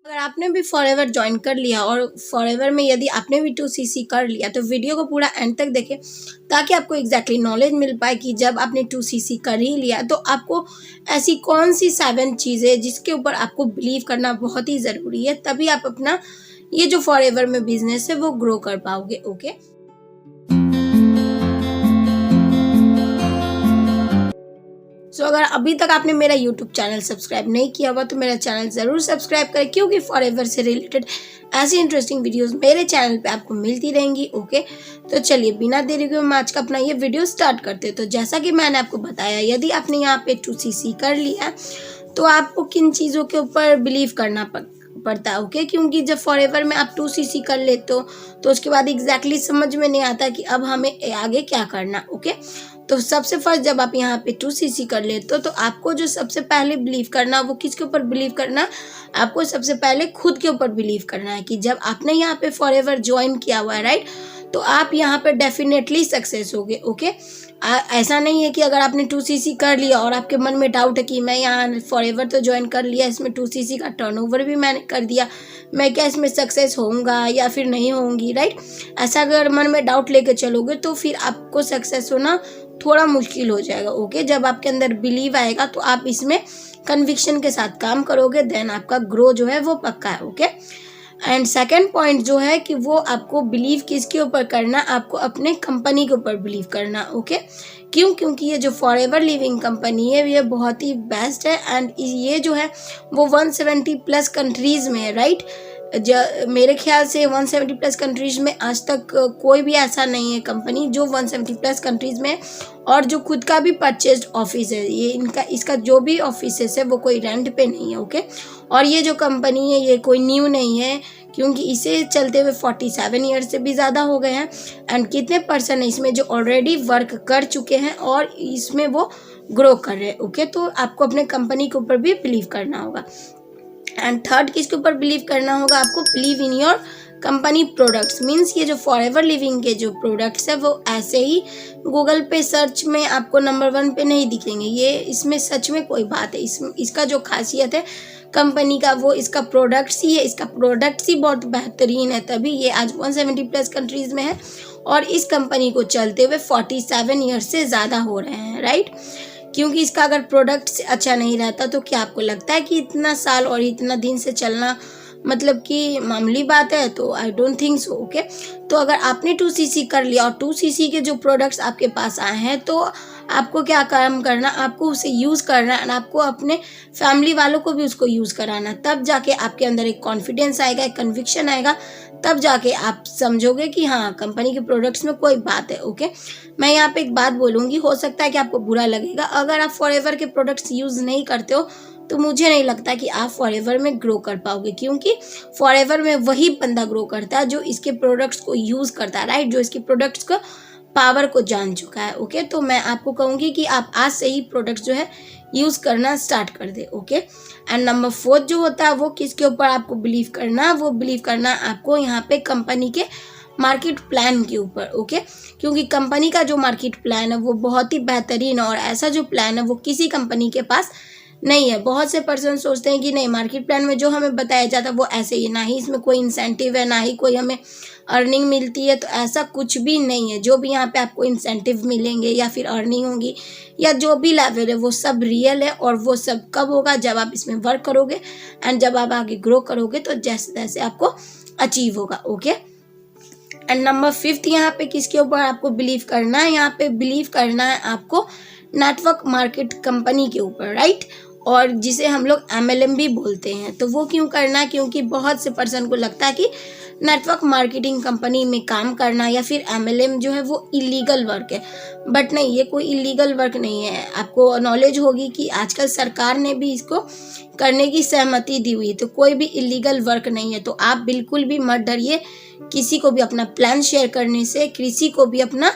अगर आपने भी फॉरएवर ज्वाइन कर लिया और फॉरएवर में यदि आपने भी 2cc कर लिया तो वीडियो को पूरा एंड तक देखें ताकि आपको एग्जैक्टली नॉलेज मिल पाए कि जब आपने 2cc कर ही लिया तो आपको ऐसी कौन सी 7 चीज़ें जिसके ऊपर आपको बिलीव करना बहुत ही ज़रूरी है, तभी आप अपना ये जो फॉरएवर में बिजनेस है वो ग्रो कर पाओगे। ओके, सो अगर अभी तक आपने मेरा यूट्यूब चैनल सब्सक्राइब नहीं किया हुआ तो मेरा चैनल ज़रूर सब्सक्राइब करें, क्योंकि फॉरएवर से रिलेटेड ऐसी इंटरेस्टिंग वीडियोस मेरे चैनल पे आपको मिलती रहेंगी। ओके, तो चलिए बिना देरी के हम आज का अपना ये वीडियो स्टार्ट करते हैं। तो जैसा कि मैंने आपको बताया, यदि आपने यहाँ पे 2cc कर लिया तो आपको किन चीज़ों के ऊपर बिलीव करना पड़ता है। ओके, क्योंकि जब फॉरएवर में आप 2cc कर लेते हो तो उसके बाद एग्जैक्टली समझ में नहीं आता कि अब हमें आगे क्या करना। ओके, तो सबसे फर्स्ट जब आप यहाँ पे 2cc कर लेते हो तो आपको जो सबसे पहले बिलीव करना, वो किसके ऊपर बिलीव करना, आपको सबसे पहले खुद के ऊपर बिलीव करना है कि जब आपने यहाँ पे फॉरएवर ज्वाइन किया हुआ है, राइट, तो आप यहाँ पे डेफिनेटली सक्सेस होगे। ओके, ऐसा नहीं है कि अगर आपने 2cc कर लिया और आपके मन में डाउट है कि मैं यहाँ फॉरएवर तो ज्वाइन कर लिया, इसमें 2cc का टर्नओवर भी मैंने कर दिया, मैं क्या इसमें सक्सेस होऊंगा या फिर नहीं होऊंगी, राइट, ऐसा अगर मन में डाउट लेके चलोगे तो फिर आपको सक्सेस होना थोड़ा मुश्किल हो जाएगा। ओके, जब आपके अंदर बिलीव आएगा तो आप इसमें कन्विक्शन के साथ काम करोगे, देन आपका ग्रो जो है वो पक्का है। ओके, एंड सेकंड पॉइंट जो है कि वो आपको बिलीव किसके ऊपर करना, आपको अपने कंपनी के ऊपर बिलीव करना। ओके, क्योंकि ये जो फॉरएवर लिविंग कंपनी है ये बहुत ही बेस्ट है एंड ये जो है वो 170 प्लस कंट्रीज़ में है, राइट। मेरे ख्याल से 170 प्लस कंट्रीज़ में आज तक कोई भी ऐसा नहीं है कंपनी जो 170 प्लस कंट्रीज़ में, और जो खुद का भी परचेज्ड ऑफिस है, ये इसका जो भी ऑफिस है वो कोई रेंट पे नहीं है। ओके, और ये जो कंपनी है ये कोई न्यू नहीं है, क्योंकि इसे चलते हुए 47 ईयर्स से भी ज़्यादा हो गए हैं। एंड कितने पर्सन है इसमें जो ऑलरेडी वर्क कर चुके हैं और इसमें वो ग्रो कर रहे हैं। ओके, तो आपको अपने कंपनी के ऊपर भी बिलीव करना होगा। एंड थर्ड किसके ऊपर बिलीव करना होगा, आपको believe in your company products. Means ये जो फॉरएवर लिविंग के जो प्रोडक्ट्स है वो ऐसे ही गूगल पे सर्च में आपको नंबर 1 पे नहीं दिखेंगे, ये इसमें सच में कोई बात है। इसका जो खासियत है कंपनी का वो इसका प्रोडक्ट्स ही है, इसका प्रोडक्ट्स ही बहुत बेहतरीन है, तभी ये आज 170 प्लस कंट्रीज़ में है और इस कंपनी को चलते हुए 47 ईयर्स से ज़्यादा हो रहे हैं, राइट। क्योंकि इसका अगर प्रोडक्ट अच्छा नहीं रहता तो क्या आपको लगता है कि इतना साल और इतना दिन से चलना मतलब कि मामूली बात है? तो I don't think so. Okay, तो अगर आपने 2cc कर लिया और 2cc के जो प्रोडक्ट्स आपके पास आए हैं तो आपको क्या काम करना, आपको उसे यूज़ करना है, आपको अपने फैमिली वालों को भी उसको यूज़ कराना, तब जाके आपके अंदर एक कॉन्फिडेंस आएगा, एक कन्विक्शन आएगा, तब जाके आप समझोगे कि हाँ कंपनी के प्रोडक्ट्स में कोई बात है। ओके, मैं यहाँ पे एक बात बोलूँगी, हो सकता है कि आपको बुरा लगेगा, अगर आप फॉरएवर के प्रोडक्ट्स यूज़ नहीं करते हो तो मुझे नहीं लगता कि आप फॉरएवर में ग्रो कर पाओगे, क्योंकि फॉरएवर में वही बंदा ग्रो करता है जो इसके प्रोडक्ट्स को यूज़ करता है, राइट, जो इसके प्रोडक्ट्स को पावर को जान चुका है। ओके, तो मैं आपको कहूँगी कि आप आज से ही प्रोडक्ट्स जो है यूज़ करना स्टार्ट कर दे। ओके, एंड नंबर 4 जो होता है वो किसके ऊपर आपको बिलीव करना, वो बिलीव करना आपको यहाँ पे कंपनी के मार्केट प्लान के ऊपर। ओके, क्योंकि कंपनी का जो मार्केट प्लान है वो बहुत ही बेहतरीन है और ऐसा जो प्लान है वो किसी कंपनी के पास नहीं है। बहुत से पर्सन सोचते हैं कि नहीं, मार्केट प्लान में जो हमें बताया जाता है वो ऐसे ही, ना ही इसमें कोई इंसेंटिव है, ना ही कोई हमें अर्निंग मिलती है, तो ऐसा कुछ भी नहीं है। जो भी यहाँ पे आपको इंसेंटिव मिलेंगे या फिर अर्निंग होगी या जो भी लेवल है वो सब रियल है, और वो सब कब होगा, जब आप इसमें वर्क करोगे एंड जब आप आगे ग्रो करोगे तो जैसे जैसे आपको अचीव होगा। ओके, एंड नंबर 5 यहाँ पे किसके ऊपर आपको बिलीव करना है, यहाँ पे बिलीव करना है आपको नेटवर्क मार्केट कंपनी के ऊपर, राइट, और जिसे हम लोग MLM भी बोलते हैं। तो वो क्यों करना है, क्योंकि बहुत से पर्सन को लगता है कि नेटवर्क मार्केटिंग कंपनी में काम करना या फिर MLM जो है वो इलीगल वर्क है, बट नहीं, ये कोई इलीगल वर्क नहीं है। आपको नॉलेज होगी कि आजकल सरकार ने भी इसको करने की सहमति दी हुई है, तो कोई भी इलीगल वर्क नहीं है। तो आप बिल्कुल भी मत डरिए किसी को भी अपना प्लान शेयर करने से, किसी को भी अपना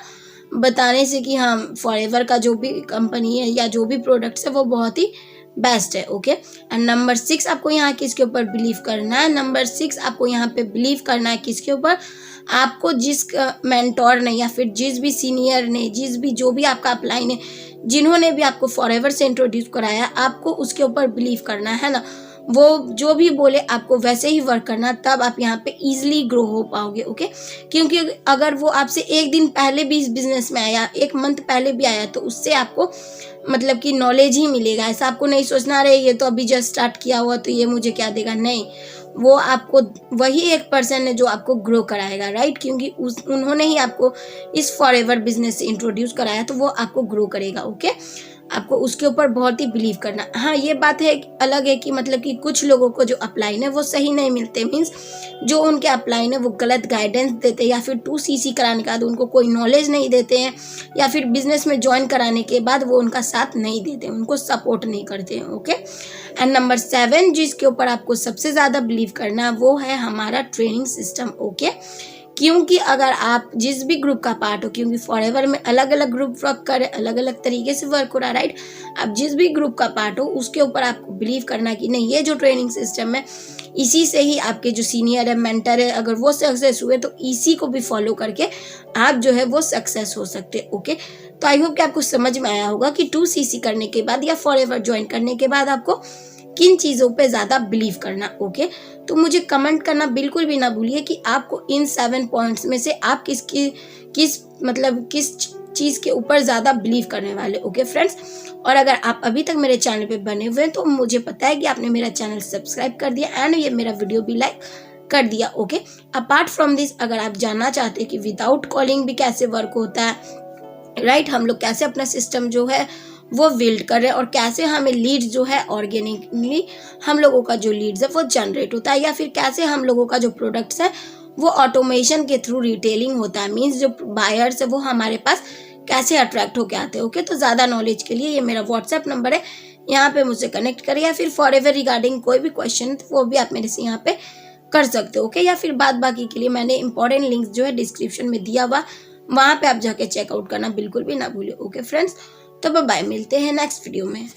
बताने से कि हाँ फॉरएवर का जो भी कंपनी है या जो भी प्रोडक्ट्स है वो बहुत ही बेस्ट है। ओके, एंड नंबर 6 आपको यहाँ किसके ऊपर बिलीव करना है, नंबर 6 आपको यहाँ पे बिलीव करना है किसके ऊपर, आपको जिस मेंटोर ने या फिर जिस भी सीनियर ने, जो भी आपका अपलाइन है, जिन्होंने भी आपको फॉरएवर से इंट्रोड्यूस कराया, आपको उसके ऊपर बिलीव करना है ना। वो जो भी बोले आपको वैसे ही वर्क करना, तब आप यहाँ पे ईजिली ग्रो हो पाओगे। ओके, क्योंकि अगर वो आपसे एक दिन पहले भी इस बिजनेस में आया, एक मंथ पहले भी आया, तो उससे आपको मतलब कि नॉलेज ही मिलेगा। ऐसा आपको नहीं सोचना रहे ये तो अभी जस्ट स्टार्ट किया हुआ तो ये मुझे क्या देगा, नहीं, वो आपको वही एक पर्सन है जो आपको ग्रो कराएगा, राइट, क्योंकि उन्होंने ही आपको इस फॉरएवर बिजनेस से इंट्रोड्यूस कराया, तो वो आपको ग्रो करेगा। ओके, आपको उसके ऊपर बहुत ही बिलीव करना। हाँ, ये बात है अलग है कि मतलब कि कुछ लोगों को जो अपलाइन है वो सही नहीं मिलते, मीन्स जो उनके अपलाइन है वो गलत गाइडेंस देते हैं, या फिर 2CC कराने के बाद उनको कोई नॉलेज नहीं देते हैं, या फिर बिजनेस में ज्वाइन कराने के बाद वो उनका साथ नहीं देते, उनको सपोर्ट नहीं करते हैं। ओके, एंड नंबर 7 जिसके ऊपर आपको सबसे ज़्यादा बिलीव करना वो है हमारा ट्रेनिंग सिस्टम। ओके, क्योंकि अगर आप जिस भी ग्रुप का पार्ट हो, क्योंकि फॉरएवर में अलग अलग ग्रुप वर्क कर रहे, अलग अलग तरीके से वर्क हो रहा है, राइट, आप जिस भी ग्रुप का पार्ट हो उसके ऊपर आपको बिलीव करना कि नहीं, ये जो ट्रेनिंग सिस्टम है इसी से ही आपके जो सीनियर है, मेंटर है, अगर वो सक्सेस हुए तो इसी को भी फॉलो करके आप जो है वो सक्सेस हो सकते। ओके, तो आई होप कि आपको समझ में आया होगा कि 2CC करने के बाद या फॉरएवर ज्वाइन करने के बाद आपको किन चीज़ों पे ज़्यादा बिलीव करना। ओके, तो मुझे कमेंट करना बिल्कुल भी ना भूलिए कि आपको इन 7 पॉइंट्स में से आप किस चीज़ के ऊपर ज़्यादा बिलीव करने वाले। ओके फ्रेंड्स, और अगर आप अभी तक मेरे चैनल पे बने हुए हैं तो मुझे पता है कि आपने मेरा चैनल सब्सक्राइब कर दिया एंड ये मेरा वीडियो भी लाइक कर दिया। ओके, अपार्ट फ्रॉम दिस, अगर आप जानना चाहते हैं कि विदाउट कॉलिंग भी कैसे वर्क होता है, राइट, हम लोग कैसे अपना सिस्टम जो है वो बिल्ड कर रहे हैं और कैसे हमें लीड्स जो है ऑर्गेनिकली हम लोगों का जो लीड्स है वो जनरेट होता है, या फिर कैसे हम लोगों का जो प्रोडक्ट्स है वो ऑटोमेशन के थ्रू रिटेलिंग होता है, मीन्स जो बायर्स है वो हमारे पास कैसे अट्रैक्ट होके आते हैं। ओके, तो ज़्यादा नॉलेज के लिए ये मेरा व्हाट्सएप नंबर है, यहाँ पे मुझसे कनेक्ट करें, या फिर फॉरएवर रिगार्डिंग कोई भी क्वेश्चन वो भी आप मेरे से यहाँ पे कर सकते हो। ओके, या फिर बाद बाकी के लिए मैंने इंपॉर्टेंट लिंक्स जो है डिस्क्रिप्शन में दिया हुआ, वहाँ पे आप जाके चेकआउट करना बिल्कुल भी ना भूलिए। ओके फ्रेंड्स, तो बाय, मिलते हैं नेक्स्ट वीडियो में।